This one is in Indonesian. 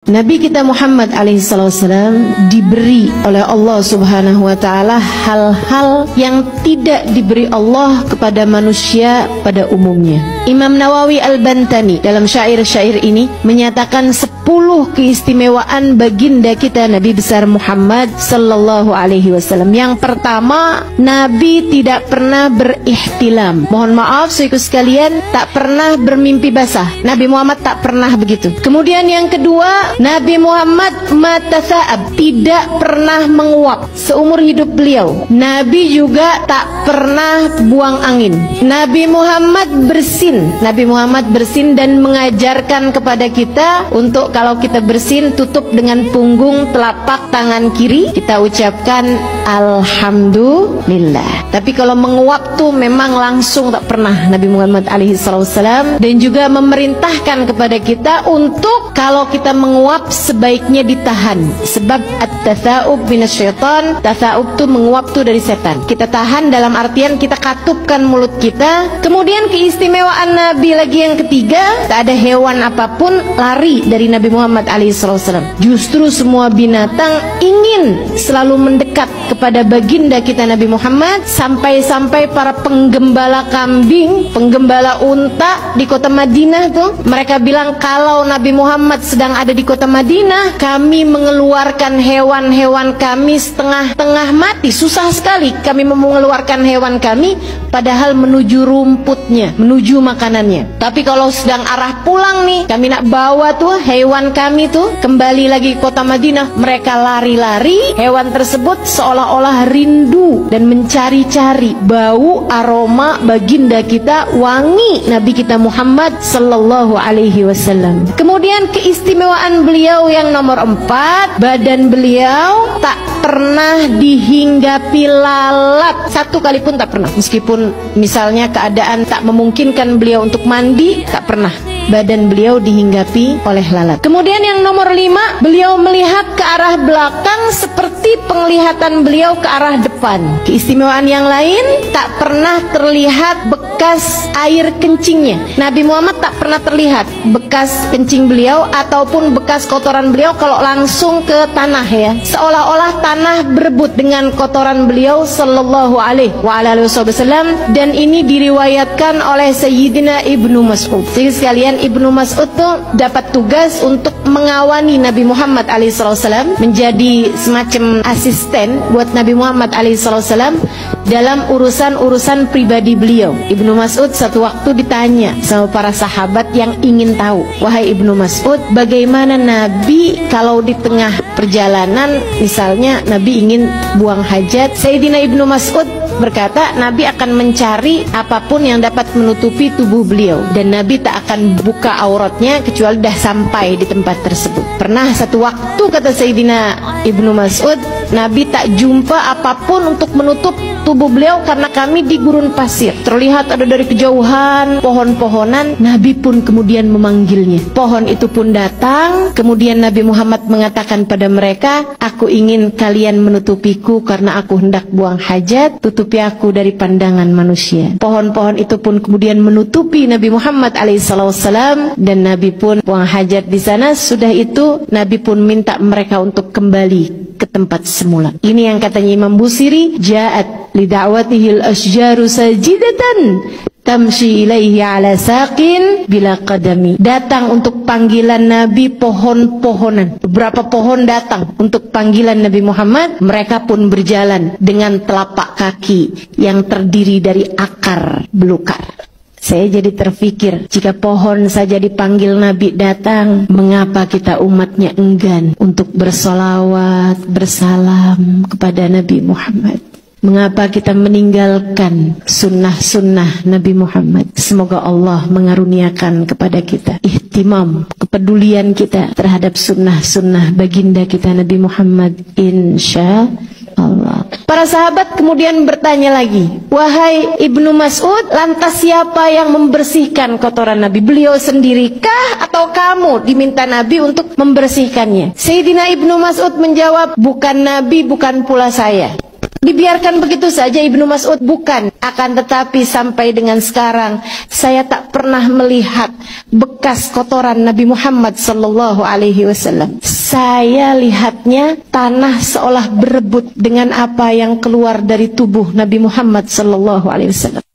Nabi kita Muhammad alaihissalam diberi oleh Allah subhanahu wa ta'ala hal-hal yang tidak diberi Allah kepada manusia pada umumnya. Imam Nawawi Al-Bantani dalam syair-syair ini menyatakan 10 keistimewaan baginda kita Nabi besar Muhammad sallallahu alaihi wasallam. Yang pertama, Nabi tidak pernah berihtilam. Mohon maaf saudaraku sekalian, tak pernah bermimpi basah. Nabi Muhammad tak pernah begitu. Kemudian yang kedua, Nabi Muhammad matasa'ab, tidak pernah menguap seumur hidup beliau. Nabi juga tak pernah buang angin. Nabi Muhammad bersin. Nabi Muhammad bersin dan mengajarkan kepada kita untuk kalau kita bersin tutup dengan punggung telapak tangan kiri, kita ucapkan Alhamdulillah. Tapi kalau menguap tuh memang langsung tak pernah Nabi Muhammad alaihissalam. Dan juga memerintahkan kepada kita untuk kalau kita menguap sebaiknya ditahan, sebab at-tatha'ub minasyaitan. Tatha'ub tuh menguap tuh dari setan. Kita tahan dalam artian kita katupkan mulut kita. Kemudian keistimewaan Nabi lagi yang ketiga, tak ada hewan apapun lari dari Nabi Muhammad alaihissalam. Justru semua binatang ingin selalu mendekat kepada baginda kita Nabi Muhammad, sampai-sampai para penggembala kambing, penggembala unta di kota Madinah tuh, mereka bilang kalau Nabi Muhammad sedang ada di kota Madinah, kami mengeluarkan hewan-hewan kami setengah-tengah mati. Susah sekali kami mengeluarkan hewan kami, padahal menuju rumputnya, menuju makanannya. Tapi kalau sedang arah pulang nih, kami nak bawa tuh hewan kami tuh kembali lagi ke kota Madinah, mereka lari-lari. Hewan tersebut seolah-olah rindu dan mencari-cari bau aroma baginda kita, wangi Nabi kita Muhammad sallallahu alaihi wasallam. Kemudian keistimewaan beliau yang nomor 4, badan beliau tak pernah dihinggapi lalat, satu kali pun tak pernah. Meskipun misalnya keadaan tak memungkinkan beliau untuk mandi, tak pernah badan beliau dihinggapi oleh lalat. Kemudian yang nomor 5, beliau melihat ke arah belakang seperti penglihatan beliau ke arah depan. Keistimewaan yang lain, tak pernah terlihat bekas air kencingnya. Nabi Muhammad tak pernah terlihat bekas kencing beliau ataupun bekas kotoran beliau kalau langsung ke tanah ya. Seolah-olah tanah berebut dengan kotoran beliau sallallahu alaihi wasallam. Dan ini diriwayatkan oleh Sayyidina Ibnu Mas'ud. Jadi sekalian, Ibnu Mas'ud tuh dapat tugas untuk mengawani Nabi Muhammad alaihissalam, menjadi semacam asisten buat Nabi Muhammad alaihissalam dalam urusan-urusan pribadi beliau. Ibnu Mas'ud satu waktu ditanya sama para sahabat yang ingin tahu, wahai Ibnu Mas'ud, bagaimana Nabi kalau di tengah perjalanan misalnya Nabi ingin buang hajat? Sayyidina Ibnu Mas'ud berkata, Nabi akan mencari apapun yang dapat menutupi tubuh beliau, dan Nabi tak akan buka auratnya kecuali dah sampai di tempat tersebut. Pernah satu waktu, kata Sayyidina Ibnu Mas'ud, Nabi tak jumpa apapun untuk menutup tubuh beliau karena kami di gurun pasir. Terlihat ada dari kejauhan pohon-pohonan. Nabi pun kemudian memanggilnya. Pohon itu pun datang. Kemudian Nabi Muhammad mengatakan pada mereka, aku ingin kalian menutupiku karena aku hendak buang hajat. Tutupi aku dari pandangan manusia. Pohon-pohon itu pun kemudian menutupi Nabi Muhammad alaihissalam, dan Nabi pun buang hajat di sana. Sudah itu Nabi pun minta mereka untuk kembali ke tempat semula. Ini yang katanya Imam Busiri, ja'at li da'watihil asjaru sajidatan tamshi ilaihi ala saqin bila qadami. Datang untuk panggilan Nabi pohon-pohonan. Beberapa pohon datang untuk panggilan Nabi Muhammad. Mereka pun berjalan dengan telapak kaki yang terdiri dari akar belukar. Saya jadi terfikir, jika pohon saja dipanggil Nabi datang, mengapa kita umatnya enggan untuk bersolawat, bersalam kepada Nabi Muhammad? Mengapa kita meninggalkan sunnah-sunnah Nabi Muhammad? Semoga Allah mengaruniakan kepada kita ihtimam, kepedulian kita terhadap sunnah-sunnah baginda kita Nabi Muhammad, insya Allah. Para sahabat kemudian bertanya lagi, wahai Ibnu Mas'ud, lantas siapa yang membersihkan kotoran Nabi? Beliau sendirikah atau kamu diminta Nabi untuk membersihkannya? Sayyidina Ibnu Mas'ud menjawab, bukan Nabi, bukan pula saya. Dibiarkan begitu saja Ibnu Mas'ud? Bukan. Akan tetapi sampai dengan sekarang saya tak pernah melihat bekas kotoran Nabi Muhammad sallallahu alaihi wasallam. Saya lihatnya tanah seolah berebut dengan apa yang keluar dari tubuh Nabi Muhammad sallallahu alaihi wasallam.